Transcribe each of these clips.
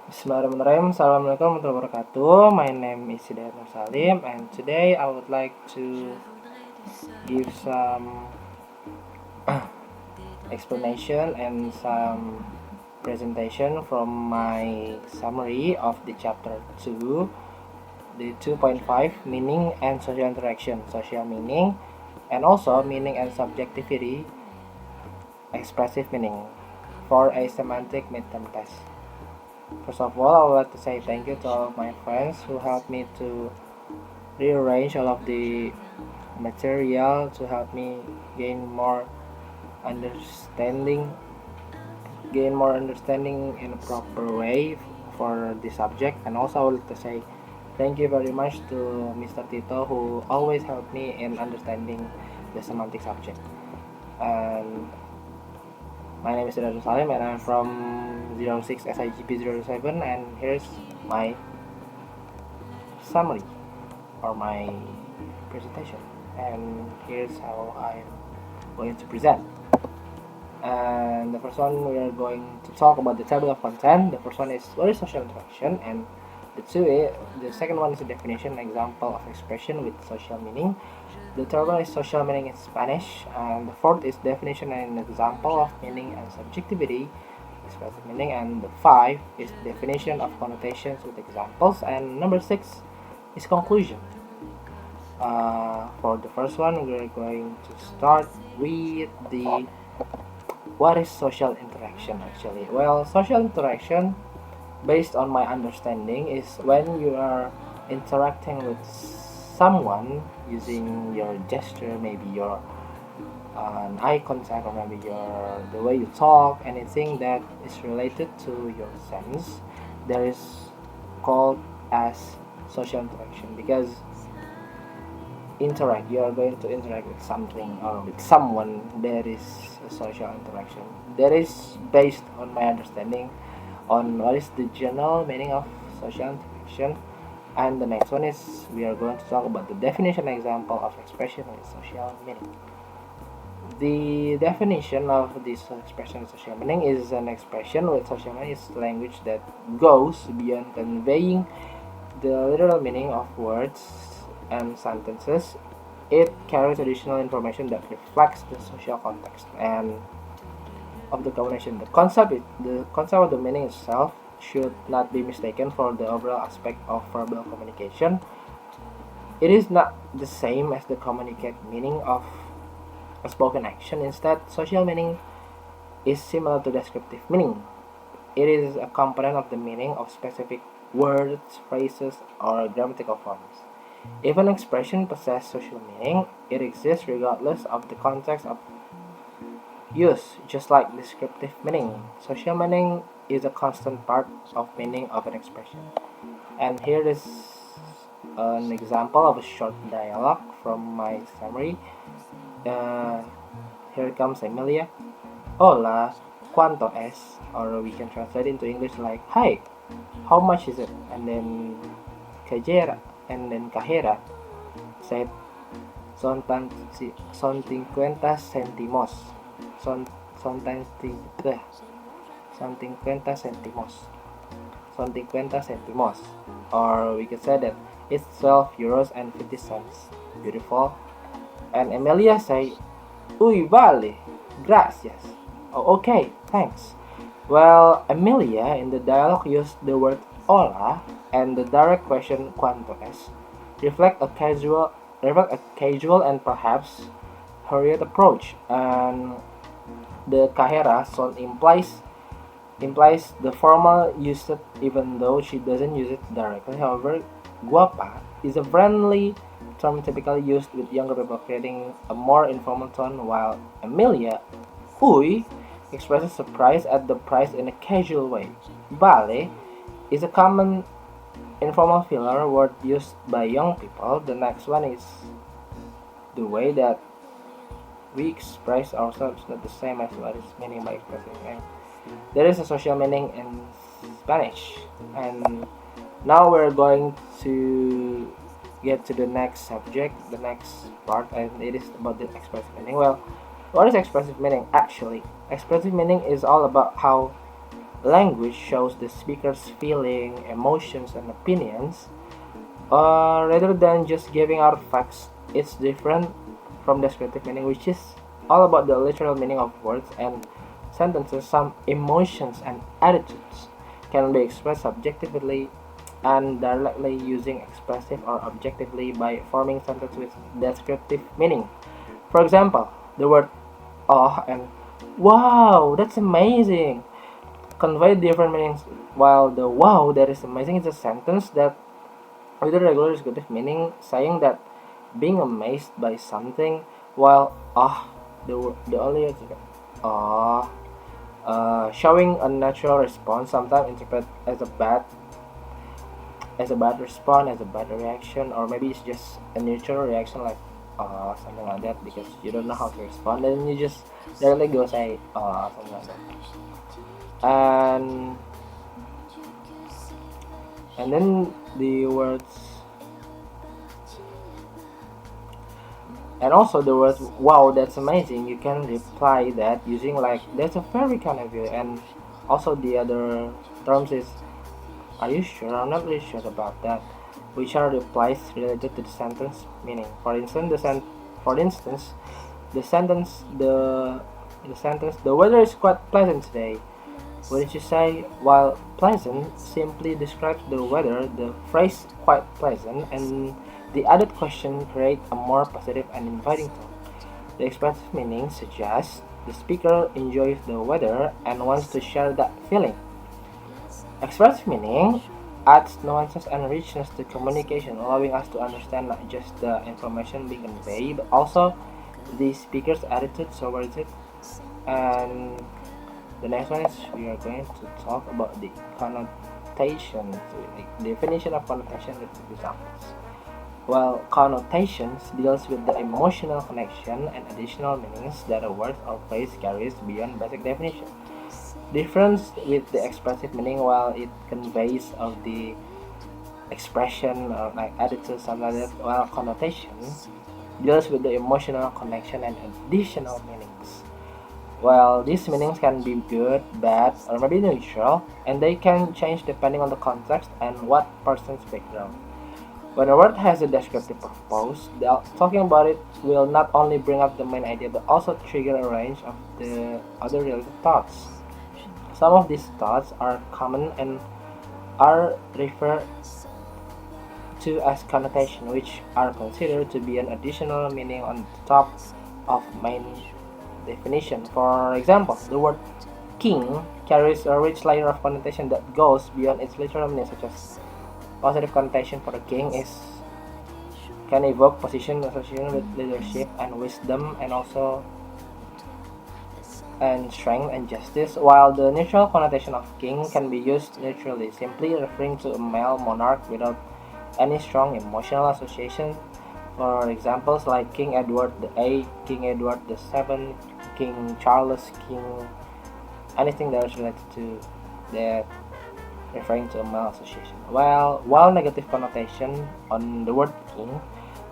Bismillahirrahmanirrahim. Assalamualaikum warahmatullahi wabarakatuh. My name is Hidayat Nur Salim, and today I would like to give some explanation and some presentation from my summary of the chapter 2, the 2.5, meaning and social interaction, social meaning, and also meaning and subjectivity, expressive meaning, for a semantic midterm test. First of all, I would like to say thank you to all of my friends who helped me to rearrange all of the material to help me gain more understanding in a proper way for the subject. And also I would like to say thank you very much to Mr. Tito, who always helped me in understanding the semantic subject. And my name is Hidayat Salim, and I'm from 06 SIGP 07, and here's my summary or my presentation, and here's how I'm going to present. And the first one, we are going to talk about the table of content. The first one is what is social interaction, and the second one is a definition, example of expression with social meaning. The third one is social meaning in Spanish, and the fourth is definition and example of meaning and subjectivity, expressive meaning, and the five is definition of connotations with examples, and number six is conclusion. For the first one, we're going to start with the what is social interaction actually. Well, social interaction, based on my understanding, is when you are interacting with someone using your gesture, maybe your an eye contact, or maybe the way you talk, anything that is related to your sense, that is called as social interaction. Because you are going to interact with something or with someone, there is a social interaction. That is based on my understanding on what is the general meaning of social interaction. And the next one is we are going to talk about the definition example of expression with social meaning. The definition of this expression with social meaning is an expression with social meaning is language that goes beyond conveying the literal meaning of words and sentences. It carries additional information that reflects the social context and of the combination. The concept of the meaning itself should not be mistaken for the overall aspect of verbal communication. It is not the same as the communicate meaning of a spoken action. Instead, social meaning is similar to descriptive meaning. It is a component of the meaning of specific words, phrases, or grammatical forms. If an expression possesses social meaning, it exists regardless of the context of use, just like descriptive meaning. Social meaning is a constant part of meaning of an expression. And here is an example of a short dialogue from my summary. Here comes Emilia. Hola, ¿cuánto es? Or we can translate into English like, hi, how much is it? And then Cajera said, son 50 céntimos. Son 50 céntimos. Son 50 céntimos. Or we could say that it's 12 euros and 50 cents. Beautiful. And Emilia say, uy, vale, gracias. Oh, okay, thanks. Well, Emilia in the dialogue used the word hola and the direct question cuánto es, reflect a casual and perhaps hurried approach, and the cajera son implies the formal usage even though she doesn't use it directly. However, guapa is a friendly term typically used with younger people, creating a more informal tone, while Emilia, uy, expresses surprise at the price in a casual way. Vale is a common informal filler word used by young people. The next one is the way that we express ourselves, not the same as what is meaning by expressing. And there is a social meaning in Spanish. And now we're going to get to the next subject, the next part, and it is about the expressive meaning. Well, what is expressive meaning actually? Expressive meaning is all about how Language shows the speaker's feeling, emotions, and opinions. Rather than just giving out facts, it's different from descriptive meaning, which is all about the literal meaning of words and sentences. Some emotions and attitudes can be expressed subjectively and directly using expressive or objectively by forming sentences with descriptive meaning. For example, the word "oh" and "wow, that's amazing" convey different meanings. While the "wow, that is amazing" is a sentence that with a regular descriptive meaning, saying that being amazed by something, while the only ah showing a natural response, sometimes interpret as a bad response, as a bad reaction, or maybe it's just a neutral reaction like something like that because you don't know how to respond, and you just directly go say something like that. And then the words and also the words "wow, that's amazing," you can reply that using like "that's a very kind of you," and also the other terms is "are you sure? I'm not really sure about that," which are replies related to the sentence meaning. For instance, the sentence "the weather is quite pleasant today." What did you say? While pleasant simply describes the weather, the phrase "quite pleasant" and the added question create a more positive and inviting tone. The expressive meaning suggests the speaker enjoys the weather and wants to share that feeling. Expressive meaning adds nuances and richness to communication, allowing us to understand not just the information being conveyed, but also the speaker's attitude towards it. And the next one is we are going to talk about the connotation, the definition of connotation with examples. Well, connotations deals with the emotional connection and additional meanings that a word or phrase carries beyond basic definition. Difference with the expressive meaning, while it conveys of the expression or like attitude, something like that, while connotation deals with the emotional connection and additional meanings. Well, these meanings can be good, bad, or maybe neutral, and they can change depending on the context and what person's background. When a word has a descriptive purpose, talking about it will not only bring up the main idea but also trigger a range of the other related thoughts. Some of these thoughts are common and are referred to as connotation, which are considered to be an additional meaning on top of main definition. For example, the word king carries a rich layer of connotation that goes beyond its literal meaning, such as positive connotation for the king is can evoke position associated with leadership and wisdom and also and strength and justice, while the neutral connotation of king can be used neutrally, simply referring to a male monarch without any strong emotional association. For examples like King Edward the VIII, King Edward the VII, King Charles, King anything that is related to that referring to a male association. While negative connotation on the word king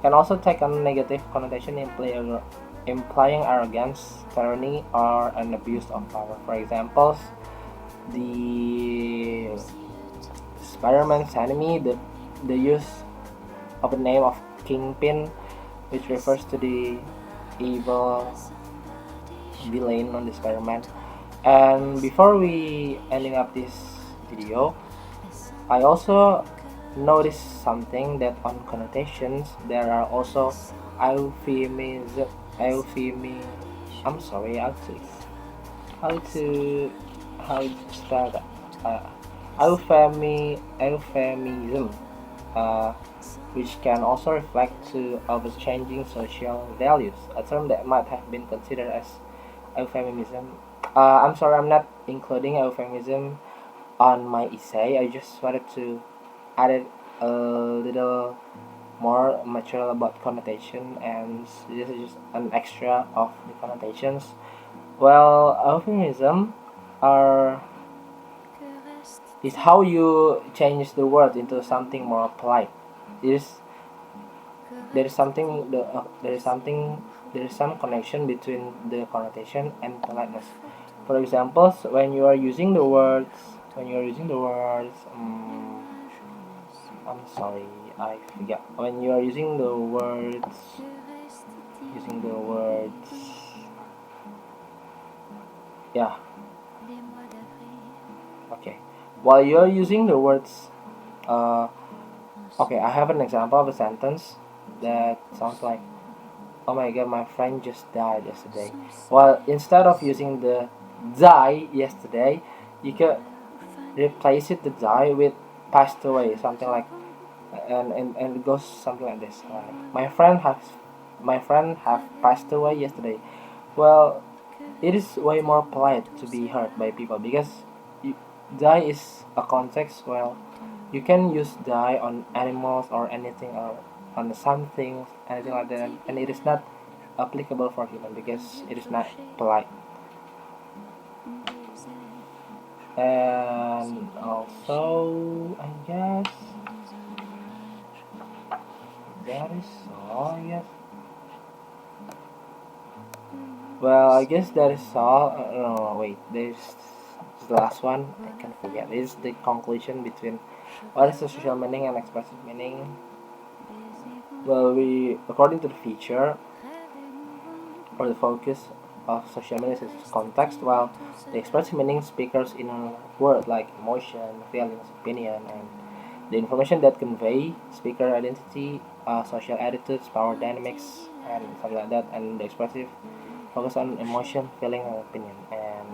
can also take on negative connotation implying arrogance, tyranny, or an abuse of power. For examples, the Spider-Man's enemy, the use of the name of Kingpin, which refers to the evil villain on the Spider-Man. And before we ending up this video, I also noticed something that on connotations there are also euphemism. Euphemi. I'm sorry. How to how to spell that? Euphemism, uh, which can also reflect to of changing social values, a term that might have been considered as euphemism. I'm sorry, I'm not including euphemism on my essay. I just wanted to add it a little more material about connotation, and this is just an extra of the connotations. Well, euphemism are is how you change the word into something more polite. Is there is something there is some connection between the connotation and politeness. For example, when you are using the words, I'm sorry, I forget. When you are using the words, yeah, okay. While you are using the words, okay, I have an example of a sentence that sounds like, "Oh my God, my friend just died yesterday." Well, instead of using the die yesterday, you could replace it the die with passed away, something like, and it goes something like this. My friend have passed away yesterday. Well, it is way more polite to be heard by people because you, die is a context. Well, you can use die on animals or anything, or on something, anything like that, and it is not applicable for human because it is not polite. And also, I guess that is all. I guess. Well, I guess that is all. No, wait. There's the last one. I can forget. It's the conclusion between what is the social meaning and expressive meaning. Well, according to the feature or the focus of social media is context, while the expressive meaning speakers in a word like emotion, feelings, opinion, and the information that convey speaker identity, social attitudes, power dynamics, and something like that. And the expressive focus on emotion, feeling, and opinion. And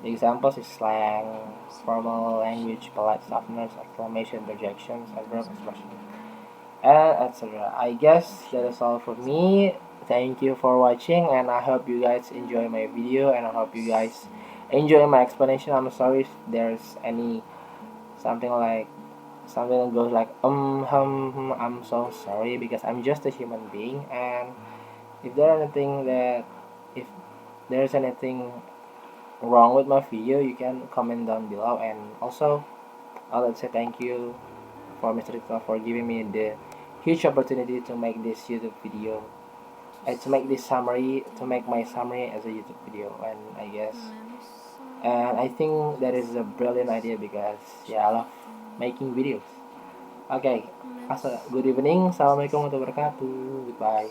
the examples is slang, formal language, polite softness, exclamation, interjections, adverb expression, and etc. I guess that is all for me. Thank you for watching, and I hope you guys enjoy my video, and I hope you guys enjoy my explanation. I'm sorry if there's any something like something that goes like I'm so sorry because I'm just a human being, and if there anything that if there's anything wrong with my video, you can comment down below. And also I'd like to say thank you for Mr. Rito for giving me the huge opportunity to make this YouTube video, to make this summary, to make my summary as a YouTube video. And I think that is a brilliant idea because yeah, I love making videos. Okay, good evening. Assalamualaikum warahmatullahi wabarakatuh. Goodbye.